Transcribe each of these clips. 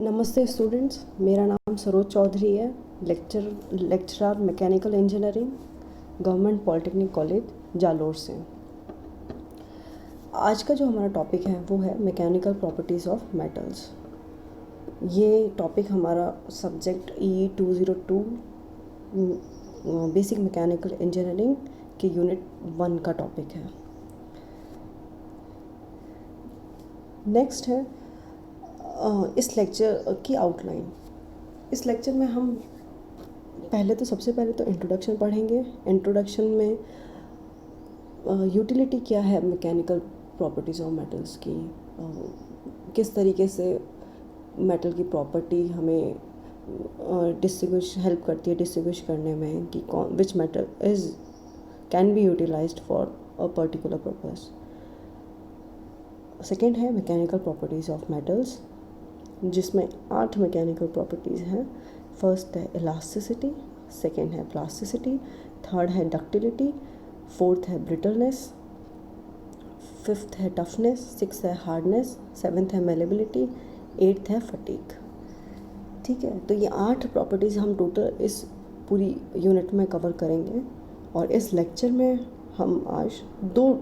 नमस्ते स्टूडेंट्स, मेरा नाम सरोज चौधरी है। Lecturer mechanical engineering, government polytechnic college Jalore से। आज का जो हमारा टॉपिक है वो है मैकेनिकल प्रॉपर्टीज़ ऑफ मेटल्स। ये टॉपिक हमारा subject E202 basic mechanical engineering के यूनिट 1 का टॉपिक है। नेक्स्ट है इस लेक्चर की आउटलाइन। इस लेक्चर में हम सबसे पहले तो इंट्रोडक्शन पढ़ेंगे। इंट्रोडक्शन में यूटिलिटी क्या है मैकेनिकल प्रॉपर्टीज़ ऑफ मेटल्स की, किस तरीके से मेटल की प्रॉपर्टी हमें हेल्प करती है डिस्टिंग्विश करने में कि which metal can be utilised for a particular purpose. Second है मैकेनिकल प्रॉपर्टीज़ ऑफ मेटल्स, जिसमें 8 मैकेनिकल प्रॉपर्टीज़ हैं। फर्स्ट है इलास्टिसिटी, सेकेंड है प्लास्टिसिटी, थर्ड है डक्टिलिटी, फोर्थ है ब्रिटलनेस, फिफ्थ है टफनेस, सिक्स्थ है हार्डनेस, सेवन्थ है मेलेबिलिटी, एट्थ है फटीग। ठीक है, तो ये 8 प्रॉपर्टीज़ हम टोटल इस पूरी यूनिट में कवर करेंगे। और इस लेक्चर में हम आज 2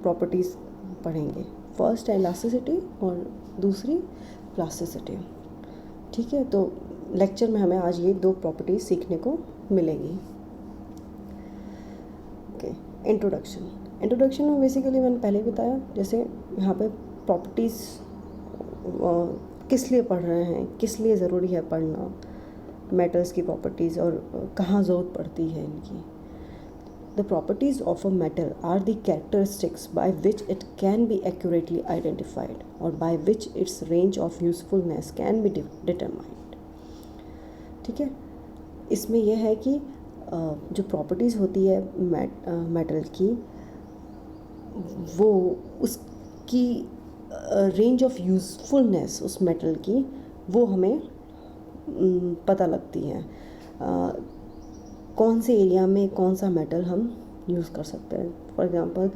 प्रॉपर्टीज़ पढ़ेंगे। फर्स्ट है इलास्टिसिटी और दूसरी प्लास्टिसिटी। ठीक है, तो लेक्चर में हमें आज ये 2 प्रॉपर्टीज़ सीखने को मिलेंगी। ओके, इंट्रोडक्शन में बेसिकली मैंने पहले ही बताया, जैसे यहाँ पे प्रॉपर्टीज़ किस लिए पढ़ रहे हैं, किस लिए ज़रूरी है पढ़ना मेटल्स की प्रॉपर्टीज़ और कहाँ ज़रूरत पड़ती है इनकी। The properties of a metal are the characteristics by which it can be accurately identified or by which its range of usefulness can be determined. ठीक है, इसमें यह है कि जो प्रॉपर्टीज़ होती है मेटल की, वो उसकी रेंज ऑफ यूज़फुलनेस उस मेटल की वो हमें पता लगती है। कौन से एरिया में कौन सा मेटल हम यूज़ कर सकते हैं। For example,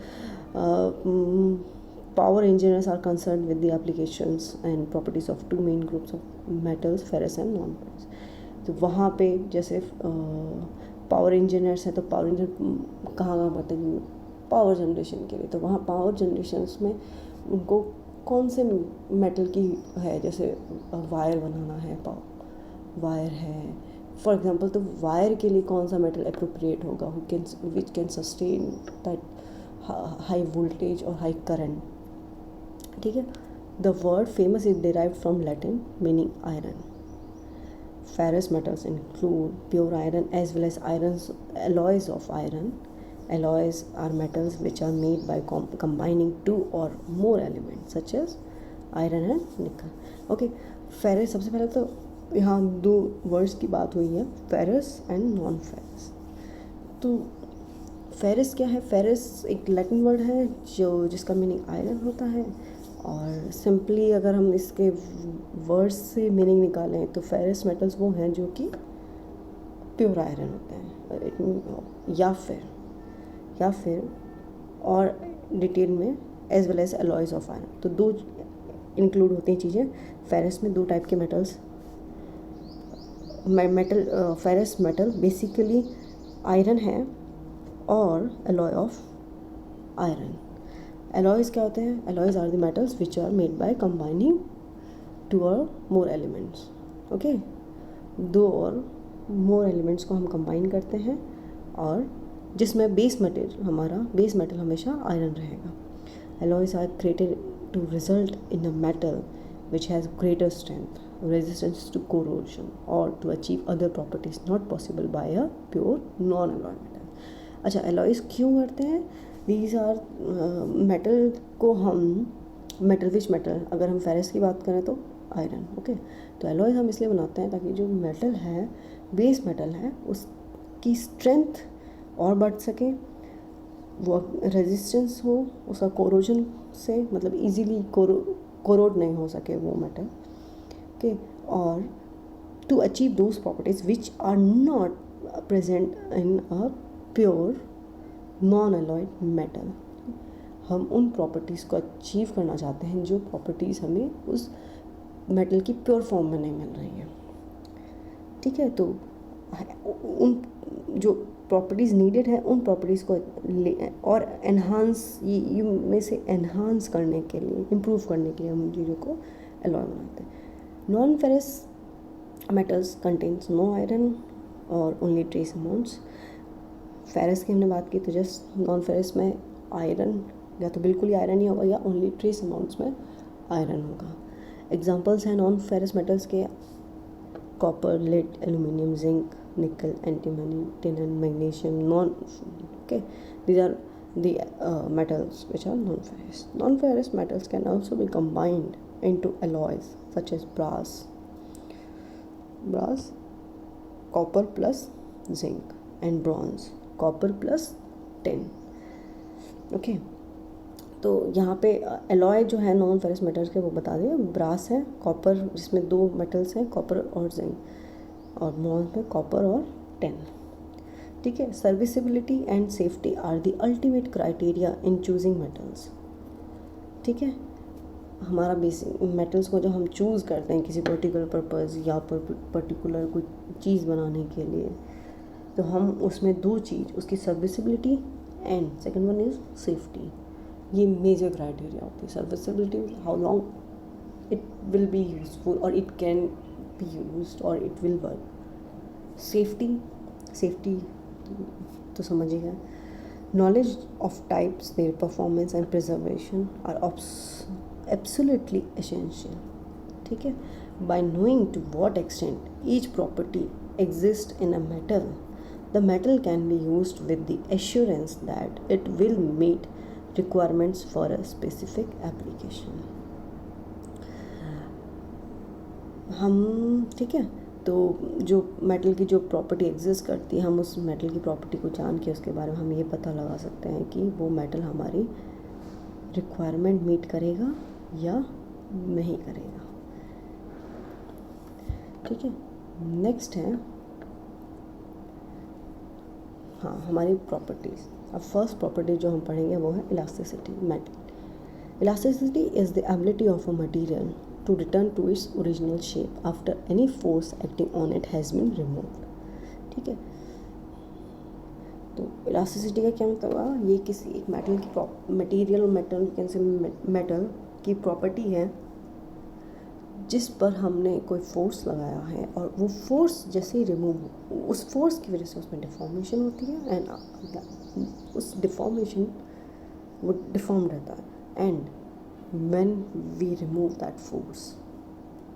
power engineers are concern with the applications and properties of 2 main groups of metals, ferrous and non ferrous. तो वहाँ पे जैसे पावर इंजीनियर्स हैं, तो पावर इंजीनियर कहाँ पड़ते हैं पावर जनरेशन के लिए, तो वहाँ पावर जनरेशन्स में उनको कौन से मेटल की है, जैसे वायर बनाना है, वायर है फॉर एग्जाम्पल, तो वायर के लिए कौन सा मेटल अप्रोप्रिएट होगा which can sustain that high voltage और हाई करंट। ठीक है, the word ferrous is derived from Latin meaning iron. Ferrous metals include pure iron as well as irons alloys of iron. Alloys are metals which are made by combining 2 or more elements such as iron and nickel. Okay, ferrous, सबसे पहले तो यहाँ 2 words की बात हुई है, ferrous and non ferrous. तो ferrous क्या है? फेरस एक लैटिन वर्ड है जिसका मीनिंग आयरन होता है, और सिंपली अगर हम इसके वर्ड्स से मीनिंग निकालें तो फेरस मेटल्स वो हैं जो कि प्योर आयरन होते हैं, या फिर और डिटेल में as well as alloys of iron. तो 2 इंक्लूड होती हैं चीज़ें। फेरस में 2 टाइप के metals ferrous metal basically iron है और एलॉय ऑफ आयरन। एलॉयज़ क्या होते हैं? Alloys are the metals which are made by combining 2 और मोर एलिमेंट्स। ओके, 2 और मोर एलिमेंट्स को हम कंबाइन करते हैं, और जिसमें बेस मेटल हमेशा आयरन रहेगा। Alloys are created to result in a metal which has greater strength, resistance to corrosion, or to achieve other properties not possible by a pure non-alloy metal. अच्छा, alloys क्यों करते हैं? These are metal को हम which metal, अगर हम ferrous की बात करें तो आयरन। ओके, तो alloys हम इसलिए बनाते हैं ताकि जो मेटल है, बेस मेटल है, उसकी स्ट्रेंथ और बढ़ सके, वो रेजिस्टेंस हो उसका कोरोजन से, मतलब इजीली कोरोड नहीं हो सके वो मेटल के, और to achieve those properties which are not present in a pure non alloyed metal. हम उन प्रॉपर्टीज़ को अचीव करना चाहते हैं जो प्रॉपर्टीज़ हमें उस मेटल की प्योर फॉर्म में नहीं मिल रही है, ठीक है। तो उन जो प्रॉपर्टीज़ नीडेड है उन प्रॉपर्टीज़ को और एनहांस ये में से एनहांस करने के लिए, इम्प्रूव करने के लिए हम चीज़ों को एलॉय बनाते हैं। Non ferrous metals contains no iron और ओनली ट्रेस अमाउंट्स। फेरस की हमने बात की तो जस्ट नॉन फेरस में आयरन या तो बिल्कुल ही आयरन ही होगा या ओनली ट्रेस अमाउंट्स में आयरन होगा। एग्जांपल्स हैं नॉन फेरस मेटल्स के copper, lead, aluminium, zinc, nickel, antimony, tin and magnesium. Okay, these are the metals which are non-ferrous. Non-ferrous metals can also be combined into alloys such as brass, copper plus zinc, and bronze, copper plus tin. Okay, तो यहाँ पे alloy जो है non ferrous metals के वो बता दें, brass है, कॉपर जिसमें 2 मेटल्स हैं, कॉपर और जिंक, और ब्रॉन्ज में कॉपर और टिन, ठीक है। Serviceability and safety are the ultimate criteria in choosing metals, ठीक है। हमारा बेसिक मेटल्स को जो हम चूज़ करते हैं किसी पर्टिकुलर पर्पज़ या पर्टिकुलर कोई चीज़ बनाने के लिए, तो हम उसमें 2 चीज़, उसकी serviceability and second one is safety, ये मेजर क्राइटेरिया होती है। Serviceability, how long it will be useful और इट कैन बी यूज्ड और इट विल वर्क। सेफ्टी तो समझिएगा। Knowledge of types, their performance and preservation are absolutely essential, ठीक है। By knowing to what extent each property exist in a metal, the metal can be used with the assurance that it will meet requirements for a specific application. हम, ठीक है, तो जो metal की जो property exist करती है, हम उस मेटल की प्रॉपर्टी को जान के उसके बारे में हम ये पता लगा सकते हैं कि वो मेटल हमारी रिक्वायरमेंट मीट करेगा या नहीं करेगा, ठीक है। नेक्स्ट है हाँ हमारी प्रॉपर्टीज़। अब फर्स्ट प्रॉपर्टी जो हम पढ़ेंगे वो है elasticity. Metal elasticity is the ability of a material to return to its original shape after any force acting on it has been removed, ठीक है। तो इलास्टिसिटी का क्या मतलब हुआ, ये किसी एक मेटल की मटेरियल, मेटल की प्रॉपर्टी है जिस पर हमने कोई फोर्स लगाया है और वो फोर्स जैसे ही रिमूव, उस फोर्स की वजह से उसमें डिफॉर्मेशन होती है एंड उस डिफॉर्मेशन वो डिफॉर्म रहता है and when we remove that force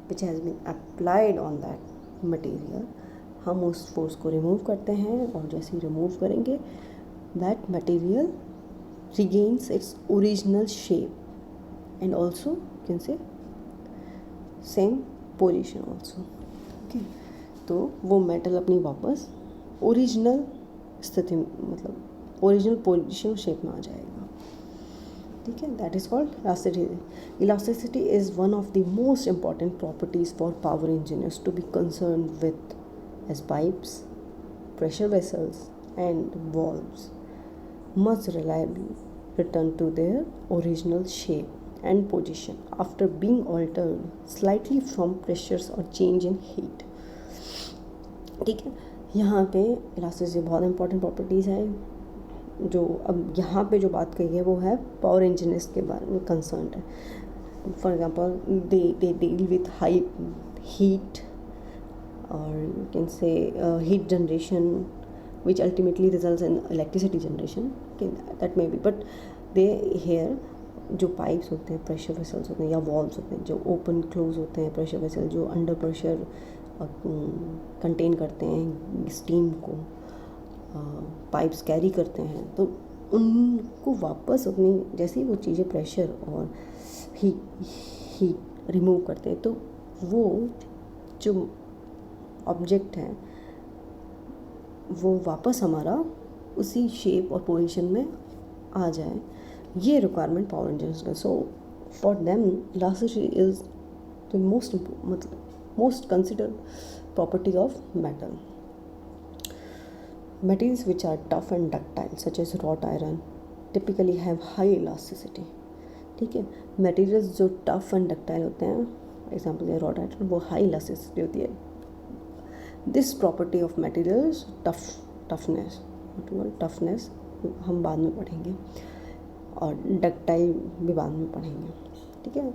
which has been applied on that material, हम उस फोर्स को रिमूव करते हैं और जैसे ही रिमूव करेंगे that material regains its original shape and also can say same position also, okay. तो वो मेटल अपनी वापस ओरिजिनल स्थिति, मतलब ओरिजिनल पोजीशन शेप में आ जाएगा, ठीक है। That is called elasticity. Elasticity is one of the most important properties for power engineers to be concern with as pipes, pressure vessels and valves must reliably return to their original shape and position after being altered slightly from pressures or change in heat, ठीक है। यहाँ पे elasticity बहुत important properties है। जो अब यहाँ पे जो बात कही है वो है पावर इंजीनियर्स के बारे में कंसर्न है। For example they deal with high heat और you can say heat generation which ultimately results in electricity generation, okay, that may be, but they here जो पाइप्स होते हैं, प्रेशर वेसल्स होते हैं या वॉल्व्स होते हैं, जो ओपन क्लोज होते हैं, प्रेशर वेसल जो अंडर प्रेशर कंटेन करते हैं स्टीम को, पाइप्स कैरी करते हैं, तो उनको वापस अपनी जैसे ही वो चीज़ें प्रेशर और हीट रिमूव करते हैं तो वो जो ऑब्जेक्ट है वो वापस हमारा उसी शेप और पोजीशन में आ जाए, ये रिक्वायरमेंट पावर इंजीनियर्स का। So for them elasticity is the most considered property of metal. Materials which are tough and ductile such as wrought iron typically have high elasticity, ठीक है। मटेरियल्स जो tough and ductile होते हैं, example है rod iron, वो high elasticity होती है. This property of materials toughness हम बाद में पढ़ेंगे, और डक्टाइल भी बाद में पढ़ेंगे. ठीक है.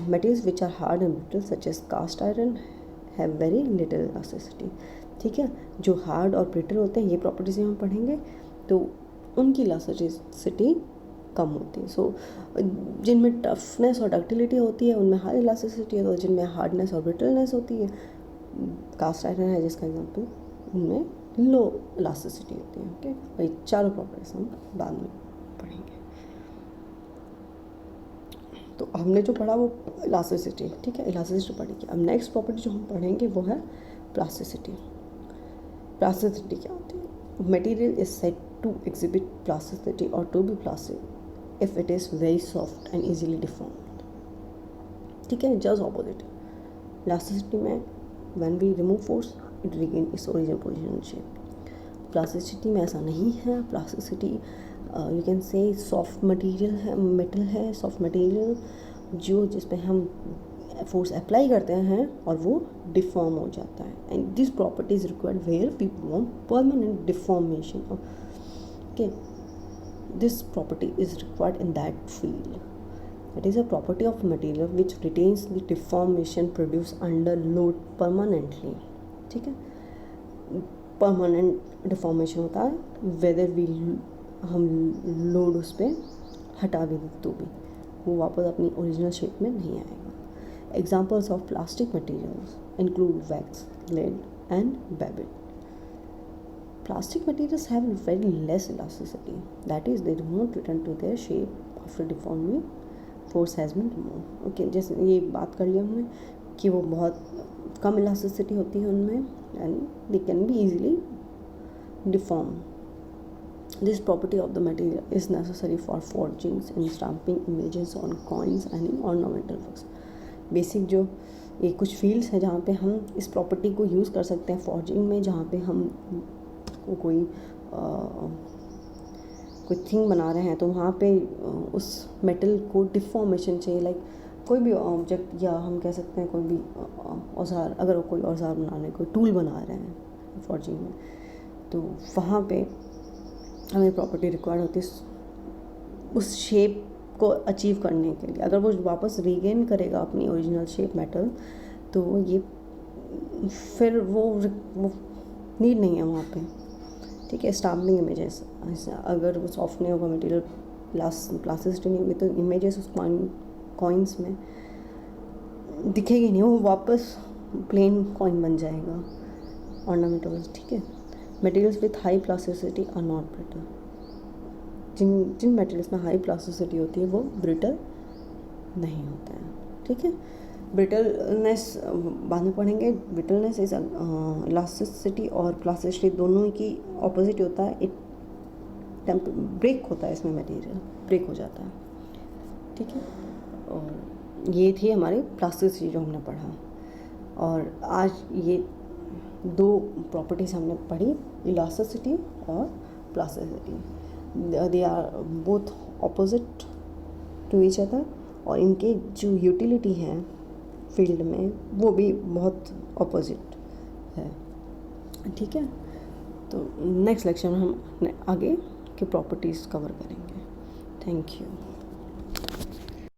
Materials which are hard and brittle such as cast iron have very little elasticity. ठीक है. जो हार्ड और ब्रिटल होते हैं, ये प्रॉपर्टीज हम पढ़ेंगे, तो उनकी इलास्टिसिटी कम होती है. सो जिनमें टफनेस और डक्टिलिटी होती है उनमें हाई इलास्टिसिटी है, तो जिनमें हार्डनेस और ब्रिटलनेस होती है, कास्ट आयरन है जिसका एग्जांपल, उनमें लो इलास्टिसिटी होती है. ओके. वही चारों प्रॉपर्टीज हम बाद में पढ़ेंगे. तो हमने जो पढ़ा वो इलास्टिसिटी. ठीक है, इलास्टिसिटी पढ़ेंगे. अब नेक्स्ट प्रॉपर्टी जो हम पढ़ेंगे वो है प्लास्टिसिटी. प्लास्टिसिटी क्या होती है? Material is said to exhibit plasticity और to be plastic if it is very soft and easily deformed. ठीक है. Just opposite. प्लास्टिसिटी में when we remove force it regain its original position shape. Plasticity में ऐसा नहीं है. Plasticity you can say soft material है, metal है, soft material जो जिस पे हम फोर्स अप्लाई करते हैं और वो डिफॉर्म हो जाता है. And this property is required where we want permanent deformation. Okay. This property is required in that field. It is a property of material which retains the deformation produced under load permanently. ठीक है. Permanent deformation होता है whether we हम load उस पर हटा भी तो भी वो वापस अपनी ओरिजिनल शेप में नहीं आएगा. Examples of plastic materials include wax, lead and babbitt. Plastic materials have very less elasticity, that is they do not return to their shape after deforming force has been removed. Okay. जैसे ये बात कर लिया हमने कि वो बहुत कम elasticity होती है उनमें and they can be easily deform. This property of the material is necessary for forgings and stamping images on coins and in ornamental works. Basic जो ये कुछ फील्ड्स हैं जहाँ पे हम इस प्रॉपर्टी को यूज़ कर सकते हैं फॉर्जिंग में, जहाँ पे हम कोई थिंग बना रहे हैं तो वहाँ पे उस मेटल को डिफॉर्मेशन चाहिए. लाइक कोई भी ऑब्जेक्ट या हम कह सकते हैं कोई भी औजार, अगर कोई औजार बना रहे हैं, कोई टूल बना रहे हैं फॉर्जिंग में, तो वहाँ पे हमें प्रॉपर्टी रिक्वायर्ड होती है उस शेप को अचीव करने के लिए. अगर वो वापस रीगेन करेगा अपनी ओरिजिनल शेप मेटल, तो ये फिर वो नीड नहीं है वहाँ पे. ठीक है. स्टाम्पिंग इमेजेस, अगर वो सॉफ्ट नहीं होगा मटेरियल, प्लास्टिसिटी नहीं होगी, तो इमेजेस उस कॉइन्स में दिखेगी नहीं, वो वापस प्लेन कॉइन बन जाएगा, ऑर्नामेंटल. ठीक है. Materials with high plasticity are not brittle. जिन मटेरियल्स में हाई प्लास्टिसिटी होती है वो ब्रिटल नहीं होता है. ठीक है. ब्रिटलनेस बाद में पढ़ेंगे. ब्रिटलनेस इज इलास्टिसिटी और प्लास्टिसिटी दोनों की ऑपोजिट होता है. ब्रेक होता है, इसमें मटेरियल ब्रेक हो जाता है. ठीक है. और ये थी हमारी प्लास्टिसिटी जो हमने पढ़ा. और आज ये दो प्रॉपर्टीज़ हमने पढ़ी, इलास्टिसिटी और plasticity. They are both opposite to each other, और इनके जो यूटिलिटी है फील्ड में वो भी बहुत ऑपोजिट है. ठीक है. तो नेक्स्ट लेक्चर में हम आगे की प्रॉपर्टीज़ कवर करेंगे. Thank you.